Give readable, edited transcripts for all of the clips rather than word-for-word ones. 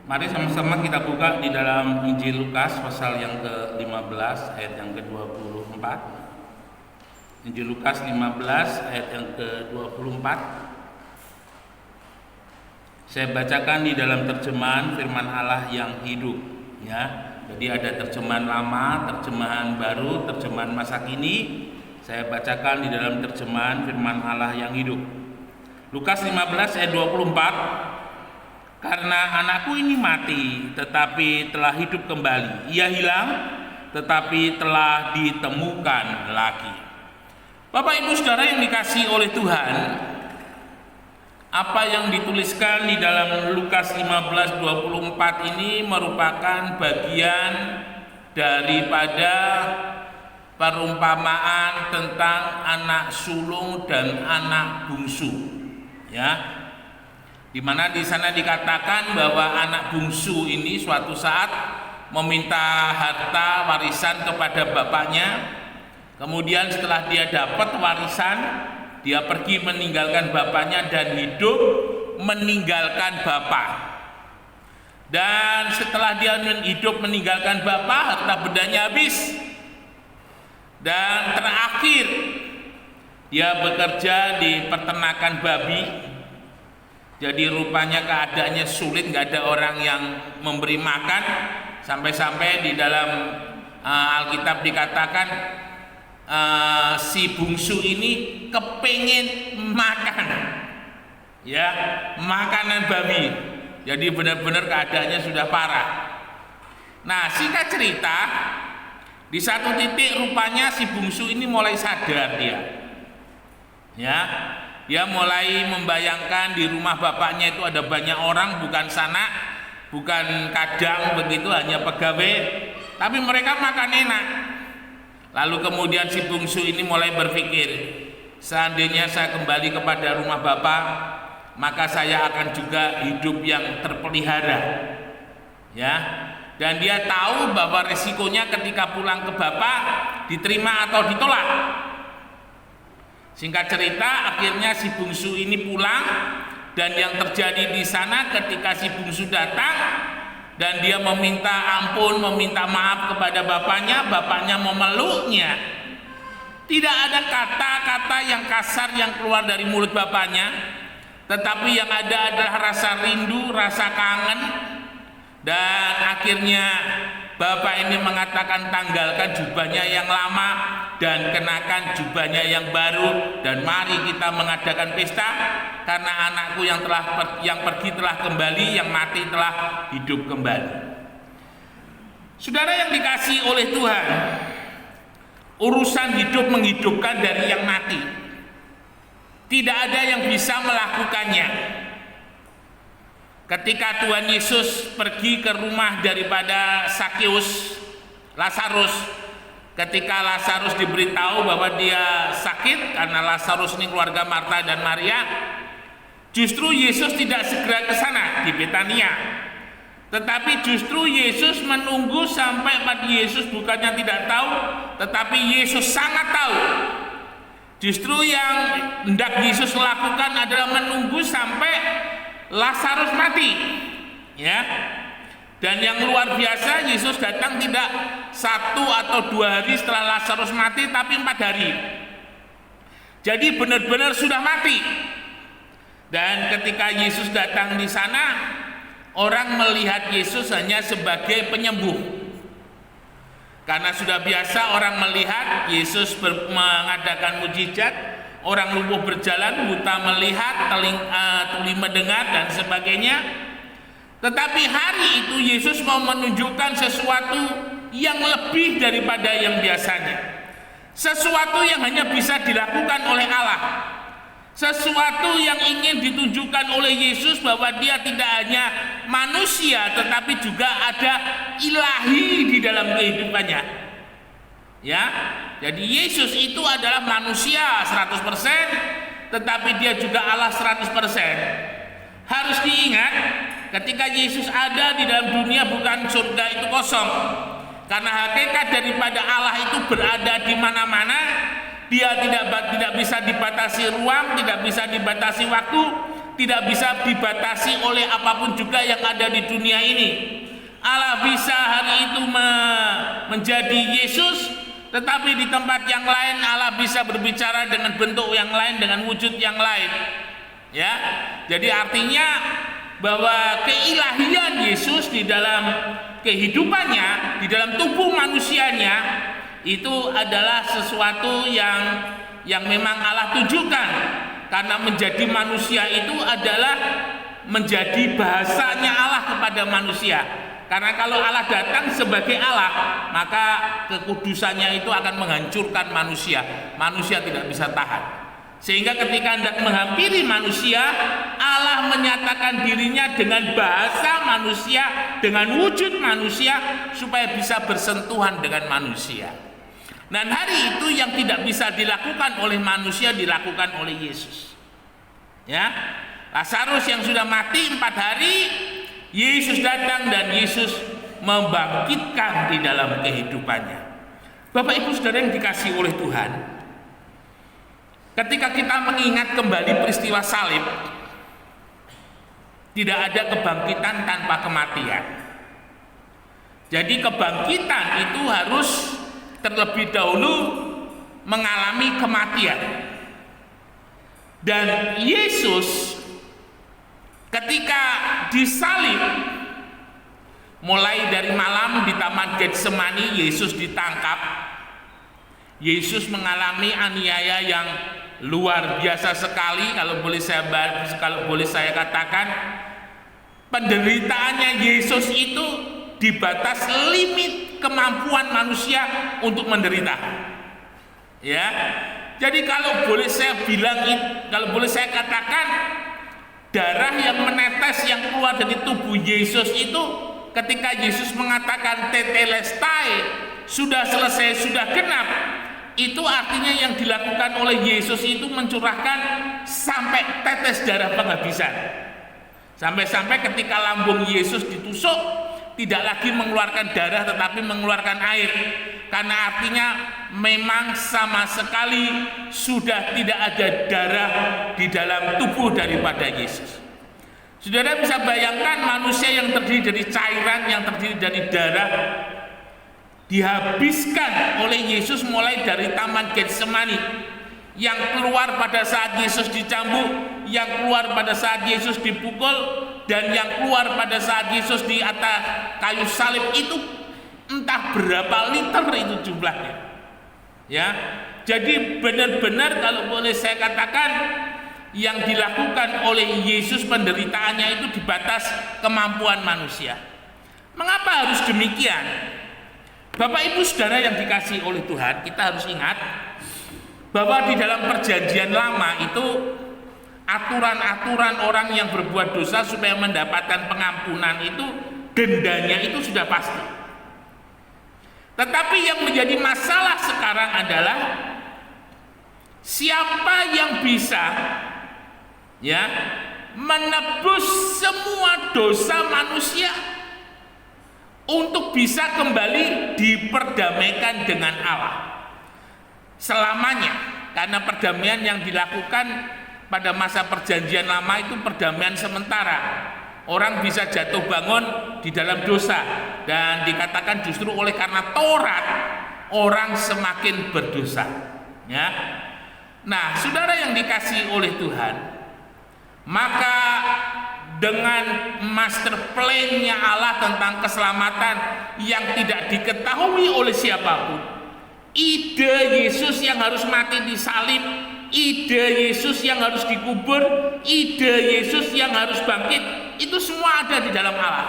Mari sama-sama kita buka di dalam Injil Lukas pasal yang ke-15 ayat yang ke-24. Injil Lukas 15 ayat yang ke-24. Saya bacakan di dalam terjemahan firman Allah yang hidup, ya. Jadi ada terjemahan lama, terjemahan baru, terjemahan masa kini. Saya bacakan di dalam terjemahan firman Allah yang hidup. Lukas 15 ayat 24. Karena anakku ini mati, tetapi telah hidup kembali. Ia hilang, tetapi telah ditemukan lagi. Bapak Ibu Saudara yang dikasihi oleh Tuhan, apa yang dituliskan di dalam Lukas 15:24 ini merupakan bagian daripada perumpamaan tentang anak sulung dan anak bungsu, ya. Di mana di sana dikatakan bahwa anak bungsu ini suatu saat meminta harta warisan kepada bapaknya. Kemudian setelah dia dapat warisan, dia pergi meninggalkan bapaknya dan hidup meninggalkan bapak. Dan setelah dia hidup meninggalkan bapak, harta bendanya habis. Dan terakhir dia bekerja di peternakan babi. Jadi rupanya keadaannya sulit, nggak ada orang yang memberi makan. Sampai-sampai di dalam Alkitab dikatakan si bungsu ini kepengen makan, ya, makanan babi. Jadi benar-benar keadaannya sudah parah. Nah, singkat cerita, di satu titik rupanya si bungsu ini mulai sadar dia, ya. Dia mulai membayangkan di rumah bapaknya itu ada banyak orang, bukan sanak, bukan kadang begitu, hanya pegawai, tapi mereka makan enak. Lalu kemudian si bungsu ini mulai berpikir, seandainya saya kembali kepada rumah bapak, maka saya akan juga hidup yang terpelihara, ya. Dan dia tahu bahwa resikonya ketika pulang ke bapak diterima atau ditolak. Singkat cerita, akhirnya si bungsu ini pulang, dan yang terjadi di sana ketika si bungsu datang dan dia meminta ampun, meminta maaf kepada bapaknya memeluknya. Tidak ada kata-kata yang kasar yang keluar dari mulut bapaknya, tetapi yang ada adalah rasa rindu, rasa kangen. Dan akhirnya bapak ini mengatakan, tanggalkan jubahnya yang lama dan kenakan jubahnya yang baru, dan mari kita mengadakan pesta, karena anakku yang pergi telah kembali, yang mati telah hidup kembali. Saudara yang dikasihi oleh Tuhan, urusan hidup menghidupkan dari yang mati, tidak ada yang bisa melakukannya. Ketika Tuhan Yesus pergi ke rumah daripada Sakeus, Lazarus, ketika Lazarus diberitahu bahwa dia sakit, karena Lazarus ini keluarga Marta dan Maria, justru Yesus tidak segera ke sana di Betania, tetapi justru Yesus menunggu sampai Yesus bukannya tidak tahu, tetapi Yesus sangat tahu. Justru yang hendak Yesus lakukan adalah menunggu sampai Lazarus mati, ya. Dan yang luar biasa, Yesus datang tidak 1 atau 2 hari setelah Lazarus mati, tapi 4 hari. Jadi benar-benar sudah mati. Dan ketika Yesus datang di sana, orang melihat Yesus hanya sebagai penyembuh. Karena sudah biasa orang melihat Yesus mengadakan mukjizat, orang lumpuh berjalan, buta melihat, tuli mendengar, dan sebagainya. Tetapi hari itu Yesus mau menunjukkan sesuatu yang lebih daripada yang biasanya, sesuatu yang hanya bisa dilakukan oleh Allah, sesuatu yang ingin ditunjukkan oleh Yesus, bahwa dia tidak hanya manusia tetapi juga ada ilahi di dalam kehidupannya, ya. Jadi Yesus itu adalah manusia 100%, tetapi dia juga Allah 100%. Harus diingat, ketika Yesus ada di dalam dunia, bukan surga itu kosong, karena hakikat daripada Allah itu berada di mana-mana. Dia tidak bisa dibatasi ruang, tidak bisa dibatasi waktu, tidak bisa dibatasi oleh apapun juga yang ada di dunia ini. Allah bisa hari itu menjadi Yesus, tetapi di tempat yang lain Allah bisa berbicara dengan bentuk yang lain, dengan wujud yang lain. Ya, jadi artinya bahwa keilahian Yesus di dalam kehidupannya, di dalam tubuh manusianya itu adalah sesuatu yang memang Allah tujukan, karena menjadi manusia itu adalah menjadi bahasanya Allah kepada manusia. Karena kalau Allah datang sebagai Allah, maka kekudusannya itu akan menghancurkan manusia. Manusia tidak bisa tahan. Sehingga ketika hendak menghampiri manusia, Allah menyatakan dirinya dengan bahasa manusia, dengan wujud manusia, supaya bisa bersentuhan dengan manusia. Dan hari itu yang tidak bisa dilakukan oleh manusia dilakukan oleh Yesus. Ya, Lazarus yang sudah mati 4 hari, Yesus datang dan Yesus membangkitkan di dalam kehidupannya. Bapak Ibu Saudara yang dikasihi oleh Tuhan, ketika kita mengingat kembali peristiwa salib, tidak ada kebangkitan tanpa kematian. Jadi kebangkitan itu harus terlebih dahulu mengalami kematian. Dan Yesus ketika disalib, mulai dari malam di Taman Getsemani, Yesus ditangkap. Yesus mengalami aniaya yang luar biasa sekali. Kalau boleh saya katakan, penderitaannya Yesus itu di batas limit kemampuan manusia untuk menderita. Ya, jadi kalau boleh saya katakan, darah yang menetes yang keluar dari tubuh Yesus itu, ketika Yesus mengatakan tetelestai, sudah selesai, sudah genap, itu artinya yang dilakukan oleh Yesus itu mencurahkan sampai tetes darah penghabisan. Sampai-sampai ketika lambung Yesus ditusuk, tidak lagi mengeluarkan darah tetapi mengeluarkan air, karena artinya memang sama sekali sudah tidak ada darah di dalam tubuh daripada Yesus. Saudara bisa bayangkan manusia yang terdiri dari cairan, yang terdiri dari darah, dihabiskan oleh Yesus mulai dari Taman Getsemani. Yang keluar pada saat Yesus dicambuk, yang keluar pada saat Yesus dipukul, dan yang keluar pada saat Yesus di atas kayu salib itu entah berapa liter itu jumlahnya. Ya, jadi benar-benar kalau boleh saya katakan, yang dilakukan oleh Yesus penderitaannya itu di batas kemampuan manusia. Mengapa harus demikian? Bapak Ibu Saudara yang dikasihi oleh Tuhan, kita harus ingat bahwa di dalam perjanjian lama itu aturan-aturan orang yang berbuat dosa supaya mendapatkan pengampunan itu dendanya itu sudah pasti. Tetapi yang menjadi masalah sekarang adalah siapa yang bisa menebus semua dosa manusia untuk bisa kembali diperdamaikan dengan Allah selamanya. Karena perdamaian yang dilakukan pada masa perjanjian lama itu perdamaian sementara. Orang bisa jatuh bangun di dalam dosa, dan dikatakan justru oleh karena Taurat orang semakin berdosa. Ya. Nah, saudara yang dikasihi oleh Tuhan, maka dengan master plan-nya Allah tentang keselamatan yang tidak diketahui oleh siapapun, ide Yesus yang harus mati di salib, ide Yesus yang harus dikubur, ide Yesus yang harus bangkit, itu semua ada di dalam Allah.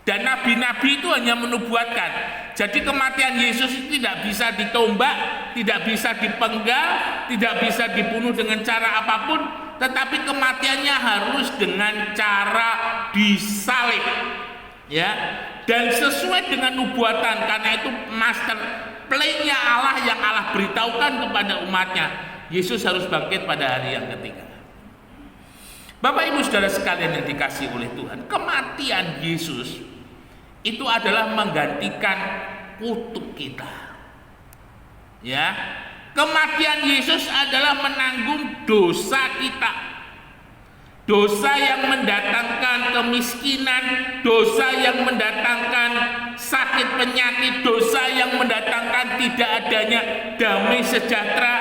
Dan nabi-nabi itu hanya menubuatkan. Jadi kematian Yesus itu tidak bisa ditombak, tidak bisa dipenggal, tidak bisa dibunuh dengan cara apapun, tetapi kematiannya harus dengan cara disalib. Ya, dan sesuai dengan nubuatan, karena itu master plan-nya Allah yang Allah beritahukan kepada umatnya, Yesus harus bangkit pada hari yang ketiga. Bapak Ibu Saudara sekalian yang dikasihi oleh Tuhan, kematian Yesus itu adalah menggantikan kutuk kita. Ya, kematian Yesus adalah menanggung dosa kita. dosa yang mendatangkan kemiskinan, dosa yang mendatangkan sakit penyakit, dosa yang mendatangkan tidak adanya damai sejahtera,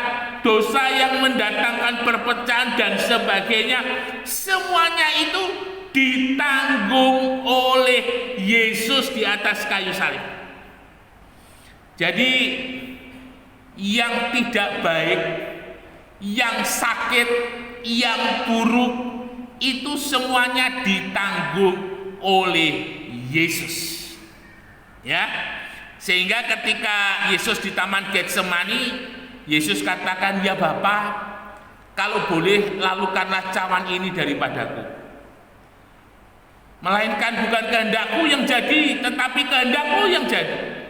dosa yang mendatangkan perpecahan dan sebagainya. Semuanya itu ditanggung oleh Yesus di atas kayu salib. Jadi yang tidak baik, yang sakit, yang buruk, itu semuanya ditanggung oleh Yesus. Ya. Sehingga ketika Yesus di Taman Getsemani, Yesus katakan, "Ya Bapa, kalau boleh lalukanlah cawan ini daripadaku. Melainkan bukan kehendakku yang jadi, tetapi kehendakmu yang jadi."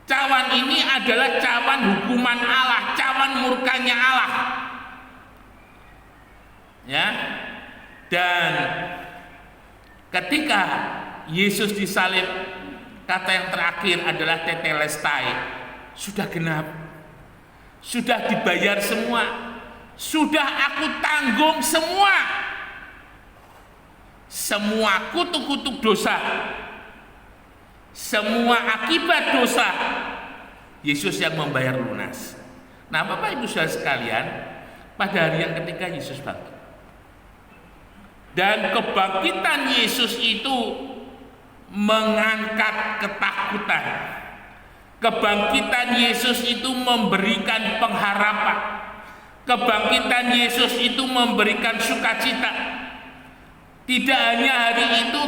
Cawan ini adalah cawan hukuman Allah, cawan murkanya Allah. Ya. Dan ketika Yesus disalib, kata yang terakhir adalah tetelestai, sudah genap, sudah dibayar semua, sudah aku tanggung semua kutuk-kutuk dosa, semua akibat dosa, Yesus yang membayar lunas. Nah, Bapak Ibu Saudara sekalian, pada hari yang ketika Yesus bangkit, dan kebangkitan Yesus itu mengangkat ketakutan. Kebangkitan Yesus itu memberikan pengharapan. Kebangkitan Yesus itu memberikan sukacita. Tidak hanya hari itu,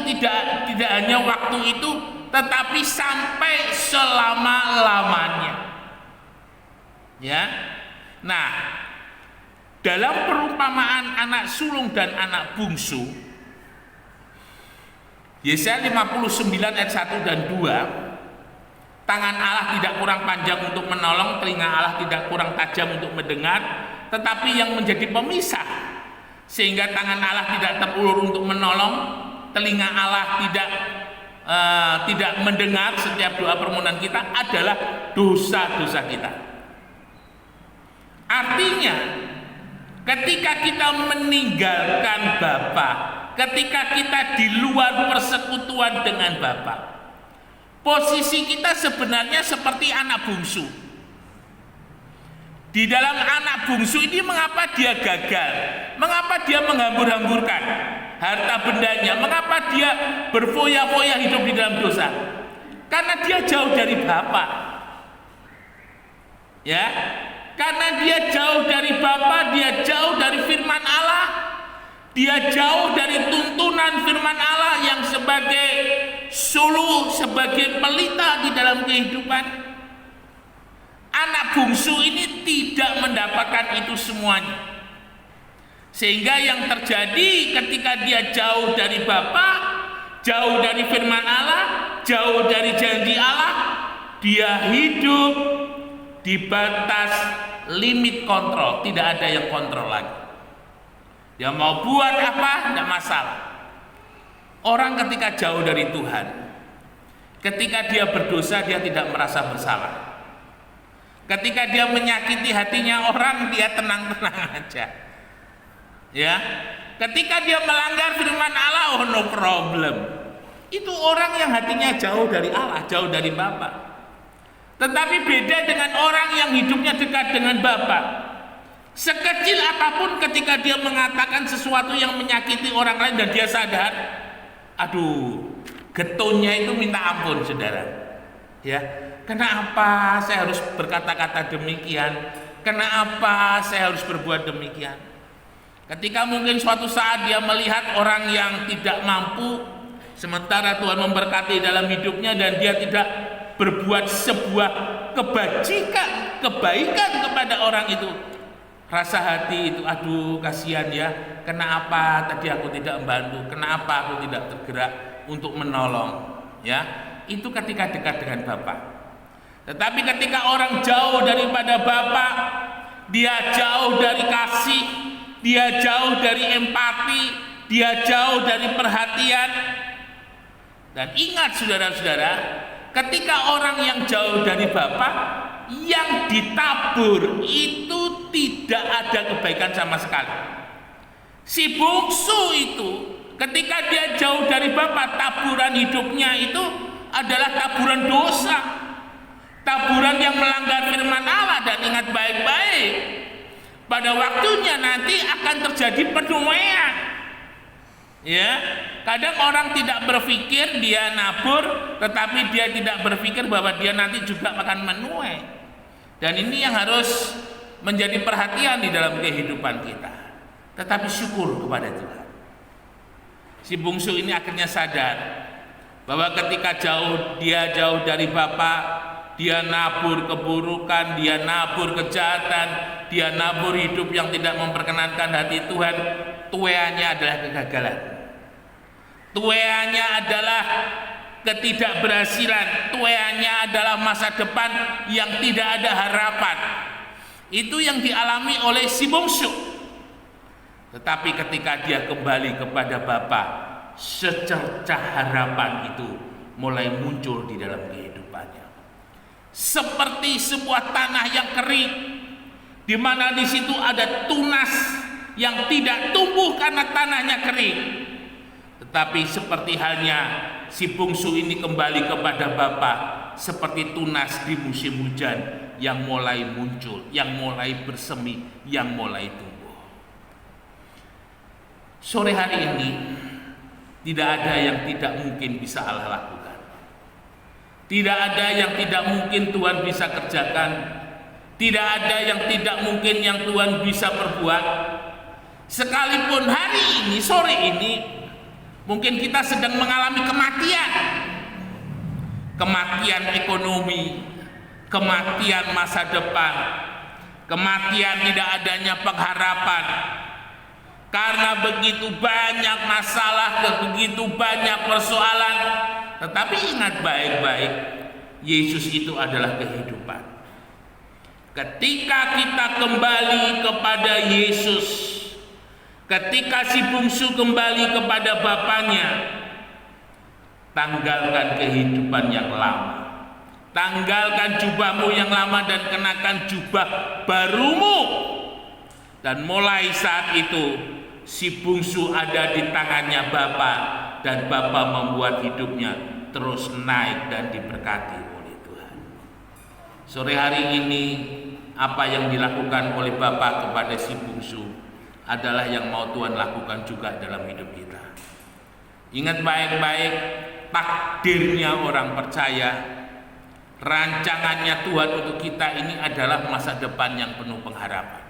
tidak hanya waktu itu, tetapi sampai selama-lamanya. Ya. Nah, dalam perumpamaan anak sulung dan anak bungsu, Yesaya 59 ayat 1 dan 2, tangan Allah tidak kurang panjang untuk menolong, telinga Allah tidak kurang tajam untuk mendengar, tetapi yang menjadi pemisah, sehingga tangan Allah tidak terulur untuk menolong, telinga Allah tidak mendengar setiap doa permohonan kita, adalah dosa-dosa kita. Artinya, ketika kita meninggalkan Bapa, ketika kita di luar persekutuan dengan Bapa, posisi kita sebenarnya seperti anak bungsu. Di dalam anak bungsu ini, mengapa dia gagal? Mengapa dia menghambur-hamburkan harta bendanya? Mengapa dia berfoya-foya hidup di dalam dosa? Karena dia jauh dari Bapa. Ya. Karena dia jauh dari Bapa, dia jauh dari firman Allah, dia jauh dari tuntunan firman Allah yang sebagai suluh, sebagai pelita di dalam kehidupan. Anak bungsu ini tidak mendapatkan itu semuanya. Sehingga yang terjadi ketika dia jauh dari Bapa, jauh dari firman Allah, jauh dari janji Allah, dia hidup di batas limit kontrol, tidak ada yang kontrol lagi. Dia mau buat apa, tidak masalah. Orang ketika jauh dari Tuhan, ketika dia berdosa, dia tidak merasa bersalah. Ketika dia menyakiti hatinya orang, dia tenang-tenang aja. Ya, ketika dia melanggar firman Allah, oh no problem. Itu orang yang hatinya jauh dari Allah, jauh dari Bapa. Tetapi beda dengan orang yang hidupnya dekat dengan Bapa. Sekecil apapun ketika dia mengatakan sesuatu yang menyakiti orang lain dan dia sadar, aduh, getonnya itu minta ampun, saudara. Ya, kenapa saya harus berkata-kata demikian? Kenapa saya harus berbuat demikian? Ketika mungkin suatu saat dia melihat orang yang tidak mampu, sementara Tuhan memberkati dalam hidupnya dan dia tidak berbuat sebuah kebaikan kepada orang itu, rasa hati itu, aduh kasihan ya, kenapa tadi aku tidak membantu, kenapa aku tidak tergerak untuk menolong, ya. Itu ketika dekat dengan Bapa. Tetapi ketika orang jauh daripada Bapa, dia jauh dari kasih, dia jauh dari empati, dia jauh dari perhatian. Dan ingat saudara-saudara, ketika orang yang jauh dari Bapa, yang ditabur itu tidak ada kebaikan sama sekali. Si bungsu itu ketika dia jauh dari Bapa, taburan hidupnya itu adalah taburan dosa, taburan yang melanggar firman Allah. Dan ingat baik-baik, pada waktunya nanti akan terjadi penuaian. Ya, kadang orang tidak berpikir dia nabur, tetapi dia tidak berpikir bahwa dia nanti juga akan menuai. Dan ini yang harus menjadi perhatian di dalam kehidupan kita. Tetapi syukur kepada Tuhan. Si bungsu ini akhirnya sadar bahwa ketika dia jauh dari Bapa, dia nabur keburukan, dia nabur kejahatan, dia nabur hidup yang tidak memperkenankan hati Tuhan. Tuaiannya adalah kegagalan. Tuaiannya adalah ketidakberhasilan. Tuaiannya adalah masa depan yang tidak ada harapan. Itu yang dialami oleh si bungsu. Tetapi ketika dia kembali kepada Bapa, secercah harapan itu mulai muncul di dalam kehidupannya. Seperti sebuah tanah yang kering, di mana di situ ada tunas yang tidak tumbuh karena tanahnya kering. Tetapi seperti halnya si bungsu ini kembali kepada Bapa, seperti tunas di musim hujan yang mulai muncul, yang mulai bersemi, yang mulai tumbuh. Sore hari ini tidak ada yang tidak mungkin bisa Allah lakukan. Tidak ada yang tidak mungkin Tuhan bisa kerjakan. Tidak ada yang tidak mungkin yang Tuhan bisa perbuat. Sekalipun hari ini, sore ini, mungkin kita sedang mengalami kematian. Kematian ekonomi, kematian masa depan, kematian tidak adanya pengharapan. Karena begitu banyak masalah, begitu banyak persoalan. Tetapi ingat baik-baik, Yesus itu adalah kehidupan. Ketika kita kembali kepada Yesus, ketika si bungsu kembali kepada Bapanya, tanggalkan kehidupan yang lama, tanggalkan jubahmu yang lama dan kenakan jubah barumu. Dan mulai saat itu si bungsu ada di tangannya Bapa, dan Bapa membuat hidupnya terus naik dan diberkati oleh Tuhan. Sore hari ini apa yang dilakukan oleh Bapa kepada si bungsu adalah yang mau Tuhan lakukan juga dalam hidup kita. Ingat baik-baik, takdirnya orang percaya, rancangannya Tuhan untuk kita ini adalah masa depan yang penuh pengharapan.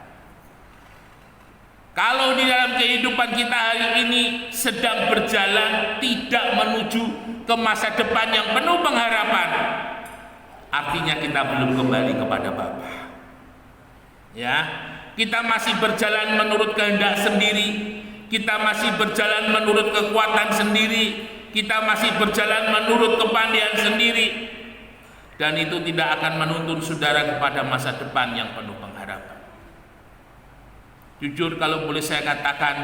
Kalau di dalam kehidupan kita hari ini sedang berjalan tidak menuju ke masa depan yang penuh pengharapan, artinya kita belum kembali kepada Bapa. Ya, kita masih berjalan menurut kehendak sendiri, kita masih berjalan menurut kekuatan sendiri, kita masih berjalan menurut kepandaian sendiri, dan itu tidak akan menuntun saudara kepada masa depan yang penuh pengharapan. Jujur kalau boleh saya katakan,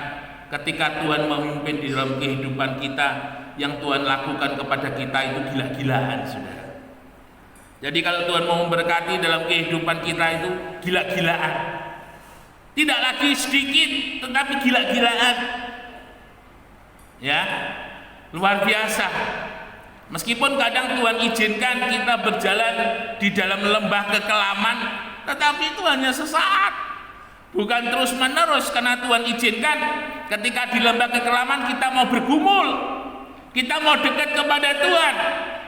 ketika Tuhan memimpin di dalam kehidupan kita, yang Tuhan lakukan kepada kita itu gila-gilaan, saudara. Jadi kalau Tuhan mau memberkati dalam kehidupan kita itu gila-gilaan. Tidak lagi sedikit, tetapi gila-gilaan. Ya, luar biasa. Meskipun kadang Tuhan izinkan kita berjalan di dalam lembah kekelaman, tetapi itu hanya sesaat. Bukan terus menerus, karena Tuhan izinkan ketika di lembah kekelaman kita mau bergumul, kita mau dekat kepada Tuhan.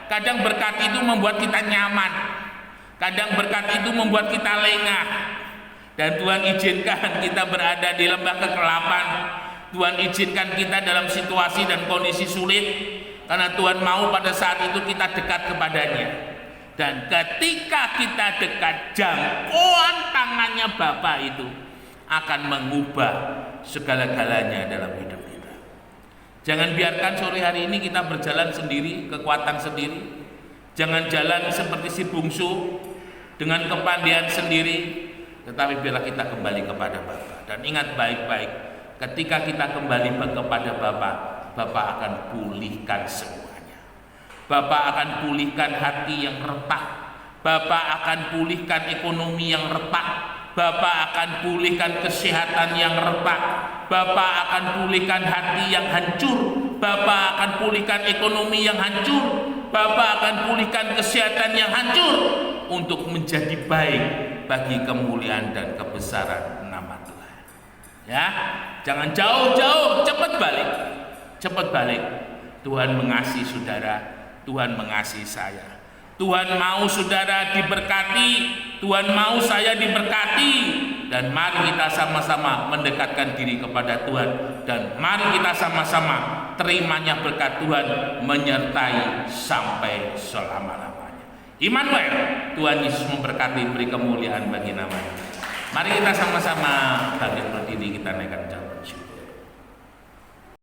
Kadang berkat itu membuat kita nyaman, kadang berkat itu membuat kita lengah. Dan Tuhan izinkan kita berada di lembah kekelaman, Tuhan izinkan kita dalam situasi dan kondisi sulit, karena Tuhan mau pada saat itu kita dekat kepadanya. Dan ketika kita dekat, jangkauan tangannya Bapa itu akan mengubah segala-galanya dalam hidup kita. Jangan biarkan sore hari ini kita berjalan sendiri, kekuatan sendiri. Jangan jalan seperti si bungsu dengan kepandaian sendiri, tetapi biarlah kita kembali kepada Bapa. Dan ingat baik-baik, ketika kita kembali kepada Bapa, Bapa akan pulihkan semuanya. Bapa akan pulihkan hati yang retak. Bapa akan pulihkan ekonomi yang retak. Bapa akan pulihkan kesehatan yang retak. Bapak akan pulihkan hati yang hancur, Bapak akan pulihkan ekonomi yang hancur, Bapak akan pulihkan kesehatan yang hancur untuk menjadi baik bagi kemuliaan dan kebesaran nama Tuhan. Ya, jangan jauh-jauh, cepat balik. Cepat balik. Tuhan mengasihi saudara, Tuhan mengasihi saya. Tuhan mau saudara diberkati, Tuhan mau saya diberkati, dan mari kita sama-sama mendekatkan diri kepada Tuhan, dan mari kita sama-sama terimanya berkat Tuhan menyertai sampai selama-lamanya. Immanuel, Tuhan Yesus memberkati, beri kemuliaan bagi namanya. Mari kita sama-sama bangkit berdiri, kita naikkan jawab.